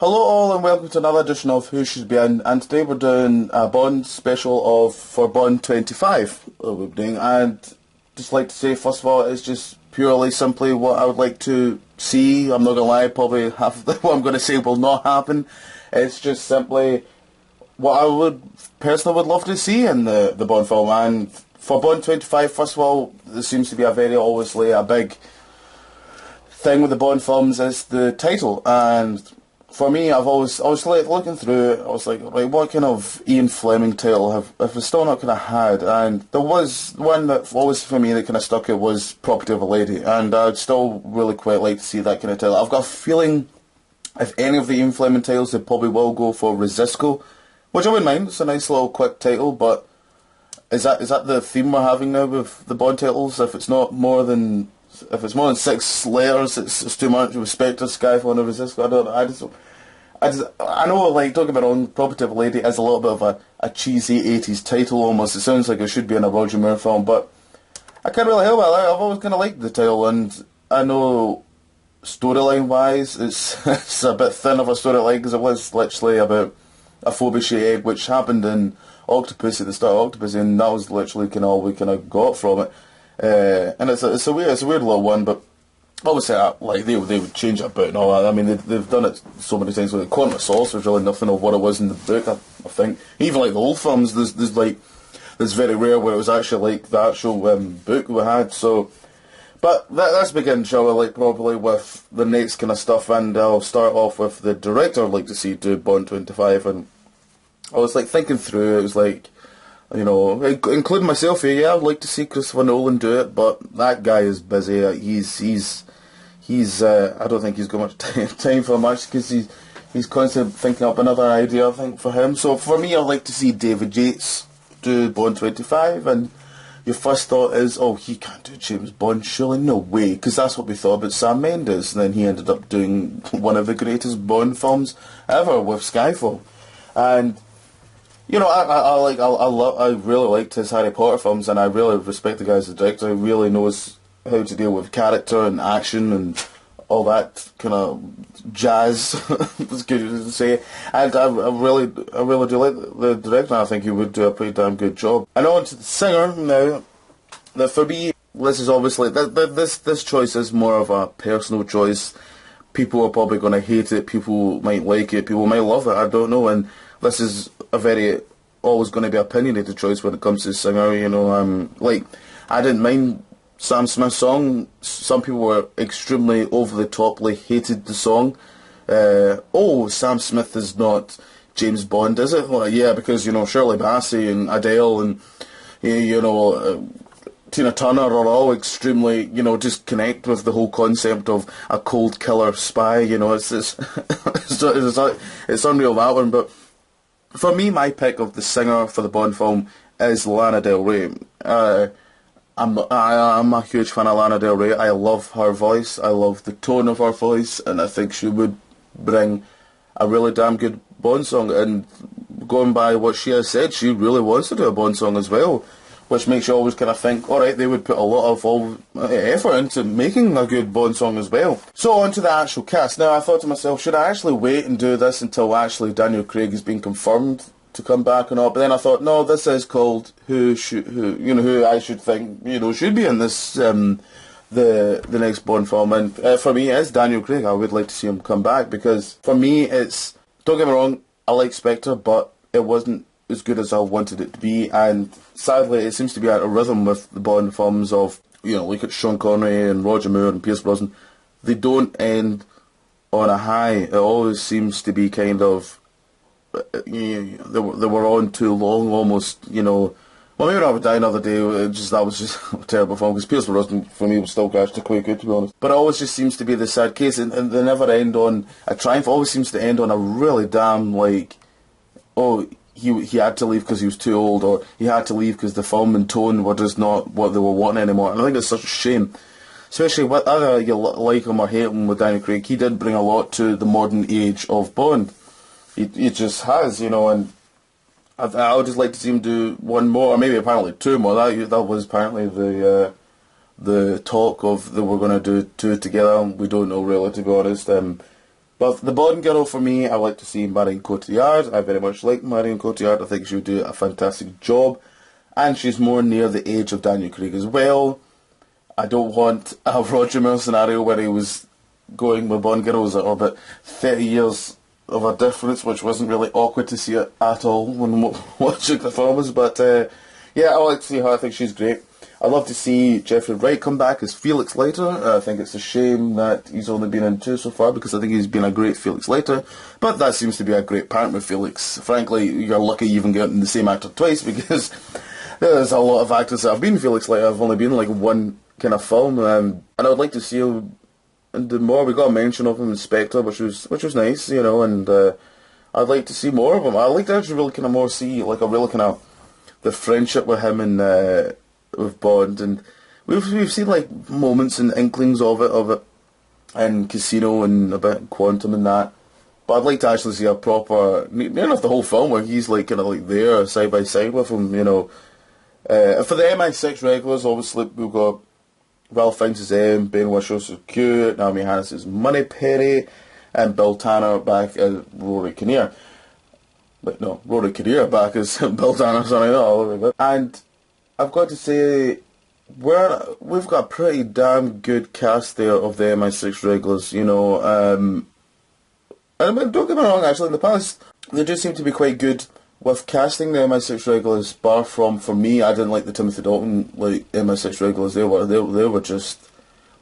Hello all and welcome to another edition of Who Should Be In, and today we're doing a Bond special for Bond 25 that we're doing, and just like to say first of all it's just purely simply what I would like to see. I'm not going to lie, probably half of what I'm going to say will not happen. It's just simply what I would personally love to see in the Bond film. And for Bond 25, first of all, there seems to be a very obviously a big thing with the Bond films is the title. And for me, I was like looking through it, I was like, right, what kind of Ian Fleming title have we still not kind of had? And there was one that always for me that kind of stuck out was Property of a Lady, and I'd still really quite like to see that kind of title. I've got a feeling if any of the Ian Fleming titles, they probably will go for Resisco, which I wouldn't mind. It's a nice little quick title, but is that the theme we're having now with the Bond titles? If it's more than 6 letters, it's too much. With Spectre, Skyfall, and Resisco, I don't know. I know, like, don't get me wrong, Property of a Lady is a little bit of a cheesy 80s title almost. It sounds like it should be in a Roger Moore film, but I can't really help it. I've always kind of liked the title, and I know storyline-wise it's a bit thin of a storyline because it was literally about a Fabergé egg which happened in Octopus at the start of Octopus, and that was literally kind of all we kind of got from it. And it's a weird little one, but obviously, like they would change it about and all that. I mean, they've done it so many times. With Quantum of Solace, there's really nothing of what it was in the book. I think even like the old films, there's very rare where it was actually like the actual book we had. So, but let's begin, shall we? Like probably with the next kind of stuff, and I'll start off with the director I'd like to see do Bond 25. And I was like thinking through. It was like, you know, including myself here. Yeah, I'd like to see Christopher Nolan do it, but that guy is busy. He's I don't think he's got much time for much because he's constantly thinking up another idea, I think, for him. So for me, I'd like to see David Yates do Bond 25, and your first thought is, oh, he can't do James Bond, surely, no way, because that's what we thought about Sam Mendes, and then he ended up doing one of the greatest Bond films ever with Skyfall. And you know, I really liked his Harry Potter films, and I really respect the guy as a director. He really knows how to deal with character and action and all that kind of jazz. It's good to say. And I really do like the director. I think he would do a pretty damn good job. And on to the singer now. Now for me, this is obviously this choice is more of a personal choice. People are probably going to hate it. People might like it. People might love it. I don't know. And this is a very always going to be opinionated choice when it comes to singer. You know, like I didn't mind Sam Smith's song. Some people were extremely over the toply hated the song. Oh, Sam Smith is not James Bond, is it? Well, yeah, because you know Shirley Bassey and Adele and Tina Turner are all extremely, you know, just connect with the whole concept of a cold killer spy. You know, it's unreal, that one. But for me, my pick of the singer for the Bond film is Lana Del Rey. I'm a huge fan of Lana Del Rey. I love her voice. I love the tone of her voice, and I think she would bring a really damn good Bond song. And going by what she has said, she really wants to do a Bond song as well, which makes you always kind of think, alright, they would put a lot of effort into making a good Bond song as well. So on to the actual cast. Now I thought to myself, should I actually wait and do this until actually Daniel Craig has been confirmed to come back or not? But then I thought, no, this is called who I should think, you know, should be in this the next Bond film. And for me, it's Daniel Craig. I would like to see him come back, because for me, it's, don't get me wrong, I like Spectre, but it wasn't as good as I wanted it to be, and sadly it seems to be out of rhythm with the Bond films of, you know, look at Sean Connery and Roger Moore and Pierce Brosnan. They don't end on a high. It always seems to be kind of, they were on too long almost, you know. Well, maybe I would die another day. That was just a terrible film, because Pierce Brosnan for me was still actually quite good, to be honest. But it always just seems to be the sad case, and they never end on a triumph. It always seems to end on a really damn, like, oh, he had to leave because he was too old, or he had to leave because the film and tone were just not what they were wanting anymore. And I think it's such a shame, especially whether you like him or hate him with Daniel Craig. He did bring a lot to the modern age of Bond. He just has, you know, and I would just like to see him do one more, or maybe apparently two more. That was apparently the the talk of that we're going to do two together. We don't know really, to be honest. But the Bond girl for me, I like to see Marion Cotillard. I very much like Marion Cotillard. I think she would do a fantastic job. And she's more near the age of Daniel Craig as well. I don't want a Roger Moore scenario where he was going with Bond girls that are about 30 years of a difference, which wasn't really awkward to see it at all when watching the films. But yeah, I like to see her. I think she's great. I'd love to see Jeffrey Wright come back as Felix Leiter. I think it's a shame that he's only been in 2 so far, because I think he's been a great Felix Leiter. But that seems to be a great partner with Felix. Frankly, you're lucky you even getting the same actor twice, because there's a lot of actors that have been Felix Leiter. I've only been in like one kind of film, and I would like to see him do more. We got a mention of him in Spectre, which was nice, you know, and I'd like to see more of him. I'd like to actually really kind of more see like a really kind of the friendship with him and with Bond, and we've seen like moments and inklings of it in Casino and a bit in Quantum and that. But I'd like to actually see a proper, near enough the whole film where he's like kind of like there side by side with him, you know. For the MI6 regulars, obviously we've got Ralph Fiennes as M, Ben Whishaw as Q, Naomi Harris as Moneypenny, and Bill Tanner back as Rory Kinnear. But no, Rory Kinnear back as Bill Tanner, sorry, not all of it. And I've got to say, we've got a pretty damn good cast there of the MI6 regulars, you know. And I mean, don't get me wrong, actually, in the past, they do seem to be quite good with casting the MI6 regulars, bar from, for me, I didn't like the Timothy Dalton like MI6 regulars.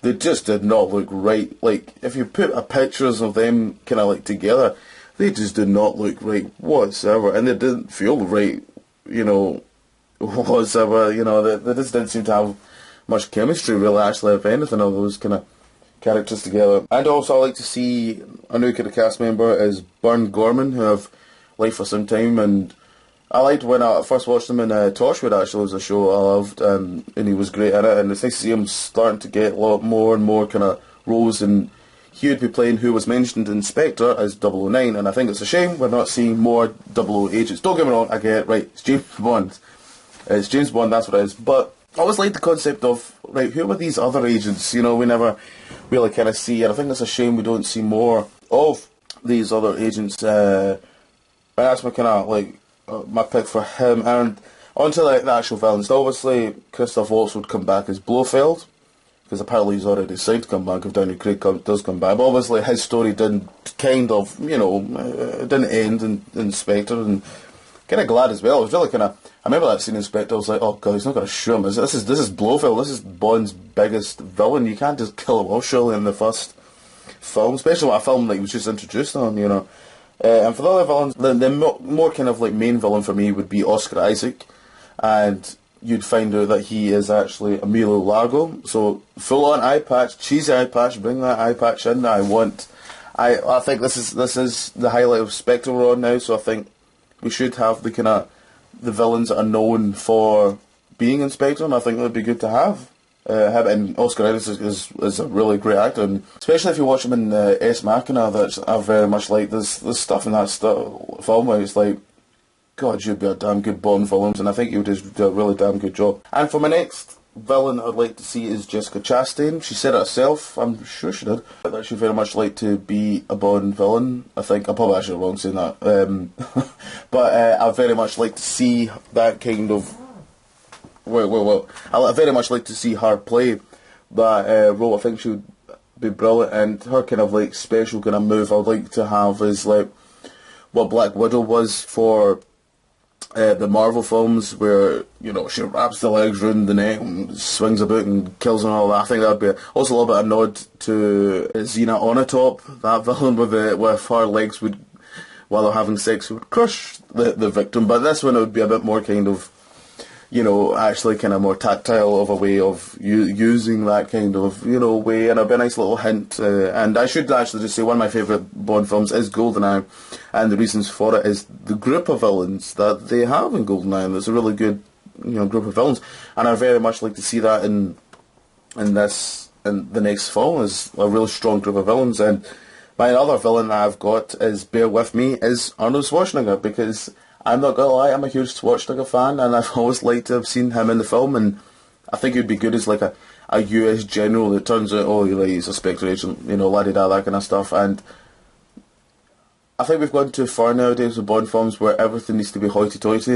They just did not look right. Like, if you put pictures of them kind of like together, they just did not look right whatsoever, and they didn't feel right, you know, whatsoever. You know, they just didn't seem to have much chemistry, really, actually, if anything, of those kind of characters together. And also, I like to see a new kind of cast member is Burn Gorman, who I've liked for some time, and I liked when I first watched him in Torchwood. Actually, was a show I loved, and he was great in it, and it's nice to see him starting to get a lot more and more kind of roles, and he would be playing who was mentioned in Spectre as 009, and I think it's a shame we're not seeing more 00 agents. Don't get me wrong, I get it, right, it's James Bond. It's James Bond, that's what it is, but I always liked the concept of, right, who were these other agents? You know, we never really kind of see, and I think it's a shame we don't see more of these other agents. That's my kind of like my pick for him. And onto like the actual villains. So obviously, Christoph Waltz would come back as Blofeld, because apparently he's already decided to come back if Daniel Craig does come back. But obviously, his story didn't kind of, you know, it didn't end in Spectre, and kind of glad as well. I was really kind of. I remember that scene in Spectre. I was like, oh god, he's not going to shoot him. This is Blofeld. This is Bond's biggest villain. You can't just kill him off surely in the first film, especially with a film like he was just introduced on, you know. And for the other villains, the more kind of like main villain for me would be Oscar Isaac, and you'd find out that he is actually Emilio Largo. So full on eye patch, cheesy eye patch, bring that eye patch in. I think this is the highlight of Spectre we're on now. So I think we should have the kind of the villains that are known for being in Spectre, and I think it would be good to have. And Oscar Isaac is a really great actor, and especially if you watch him in S Machina, that I very much like. There's stuff in that film where it's like, God, you'd be a damn good Bond films, and I think you would just do a really damn good job. And for my next villain I'd like to see is Jessica Chastain. She said it herself, I'm sure she did, that she'd very much like to be a Bond villain. I think I'm probably actually wrong saying that, but I'd very much like to see that kind of. Well, I very much like to see her play that role. I think she would be brilliant, and her kind of like special kind of move I'd like to have is like what Black Widow was for the Marvel films, where, you know, she wraps the legs round the neck and swings about and kills and all that. I think that would be also a little bit of a nod to Xena Onatopp, that villain with her legs would, while they're having sex, would crush the victim. But this one it would be a bit more kind of, you know, actually kind of more tactile of a way of using that kind of, you know, way, and it'd be a nice little hint. And I should actually just say one of my favourite Bond films is GoldenEye, and the reasons for it is the group of villains that they have in GoldenEye, and there's a really good, you know, group of villains, and I very much like to see that in the next film, is a really strong group of villains. And my other villain that I've got is, bear with me, is Arnold Schwarzenegger, because I'm not gonna lie, I'm a huge Schwarzenegger fan, and I've always liked to have seen him in the film, and I think he'd be good as like a a US general that turns out, oh, right, he's a Spectre agent, you know, la-di-da, that kind of stuff. And I think we've gone too far nowadays with Bond films where everything needs to be hoity-toity.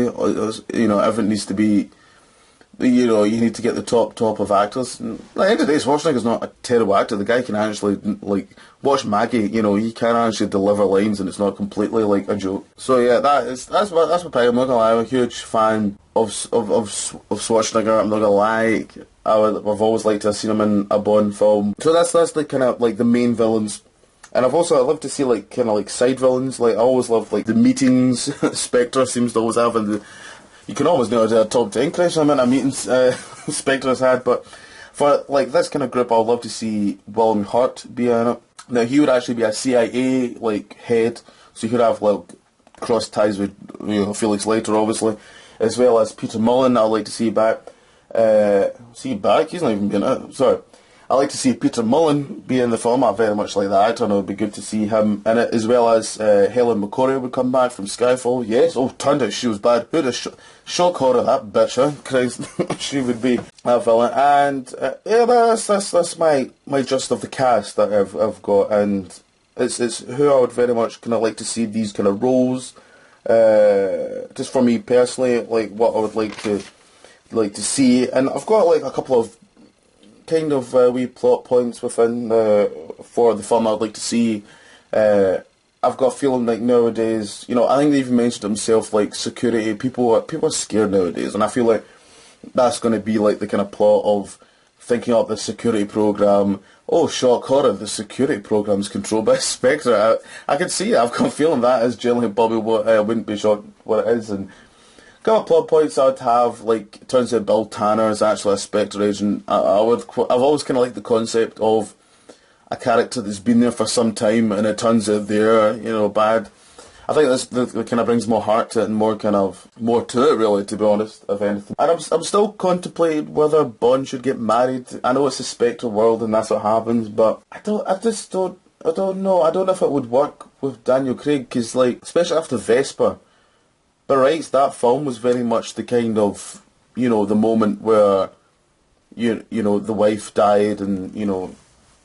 You know, everything needs to be, you know, you need to get the top of actors. And at the end of the day, Schwarzenegger's not a terrible actor. The guy can actually, like, watch Maggie, you know, he can actually deliver lines and it's not completely like a joke. So yeah, that's my pick. I'm not gonna lie, I'm a huge fan of Schwarzenegger. I'm not gonna lie, I've always liked to have seen him in a Bond film. So that's the kind of like the main villains. And I'd love to see like kind of like side villains. Like I always love like the meetings Spectre seems to always have, and you can always know a top 10 question amount of meetings Spectre has had. But for like this kind of group, I'd love to see William Hurt be in it. Now he would actually be a CIA like head, so he could have like cross ties with, you know, Felix Leiter obviously, as well as Peter Mullen. I'd like to see back. He's not even been in it. Sorry. I like to see Peter Mullen be in the film. I very much like that actor, and it would be good to see him in it, as well as Helen McCrory would come back from Skyfall. Yes, turned out she was bad. Who'd have shock horror that bitch, huh? Christ, she would be that villain. And yeah, that's my gist of the cast that I've got, and it's who I would very much kind of like to see these kind of roles. Just for me personally, like what I would like to see, and I've got like a couple of kind of wee plot points within for the film I'd like to see. I've got a feeling like nowadays, you know, I think they even mentioned himself, like security, people are scared nowadays, and I feel like that's going to be like the kind of plot of thinking up the security program. Oh, shock horror, the security program is controlled by Spectre. I can see it, I've got a feeling that is generally Bobby wouldn't be shocked what it is. And couple of plot points I'd have, like, it turns out Bill Tanner is actually a Spectre agent. I've always kind of liked the concept of a character that's been there for some time and it turns out they're, you know, bad. I think that kind of brings more heart to it and more to it, really, to be honest, if anything. And I'm still contemplating whether Bond should get married. I know it's a Spectre world and that's what happens, but I don't know. I don't know if it would work with Daniel Craig, because, like, especially after Vesper. But right, that film was very much the kind of, you know, the moment where, you know, the wife died, and, you know,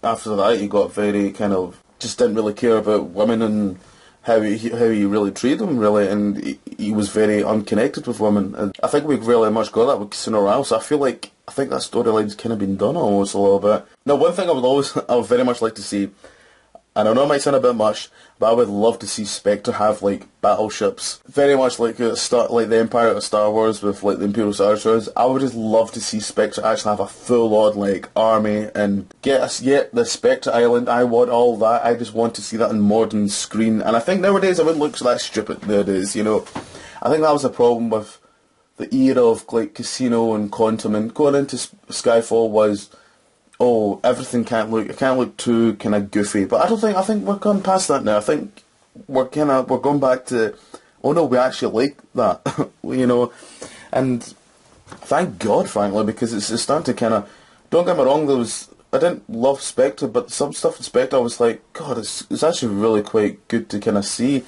after that he got very kind of, just didn't really care about women and how he really treated them, really, and he was very unconnected with women. And I think we've really much got that with Casino Royale, so I think that storyline's kind of been done almost a little bit. Now, one thing I would very much like to see, and I know it might sound a bit much, but I would love to see Spectre have, like, battleships. Very much like like the Empire of Star Wars with, like, the Imperial Star Destroyers. I would just love to see Spectre actually have a full-on, like, army and get the Spectre Island. I want all that. I just want to see that on modern screen. And I think nowadays it wouldn't look that stupid nowadays, you know. I think that was a problem with the era of, like, Casino and Quantum, and going into Skyfall was, oh, everything can't look too kind of goofy. But I think we're gone past that now. I think we're going back to, oh no, we actually like that, you know. And thank God, frankly, because it's starting to kind of, don't get me wrong, I didn't love Spectre, but some stuff in Spectre I was like, God, it's actually really quite good to kind of see.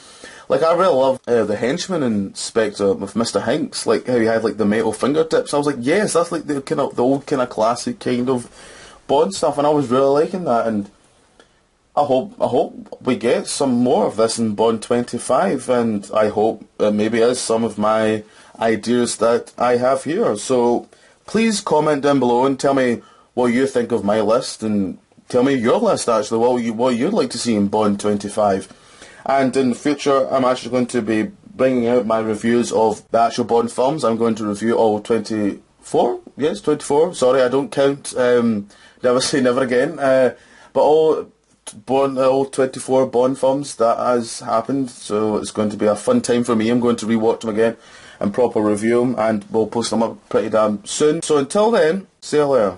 Like, I really love the henchman in Spectre with Mr. Hinks, like how he had like the metal fingertips. I was like, yes, that's like the old kind of classic kind of Bond stuff, and I was really liking that, and I hope we get some more of this in Bond 25, and I hope maybe as some of my ideas that I have here. So please comment down below and tell me what you think of my list, and tell me your list actually, what you'd like to see in Bond 25. And in the future, I'm actually going to be bringing out my reviews of the actual Bond films. I'm going to review all 24. Yes, 24. Sorry, I don't count. Never say never again. But all 24 Bond films, that has happened. So it's going to be a fun time for me. I'm going to rewatch them again and proper review them, and we'll post them up pretty damn soon. So until then, see you later.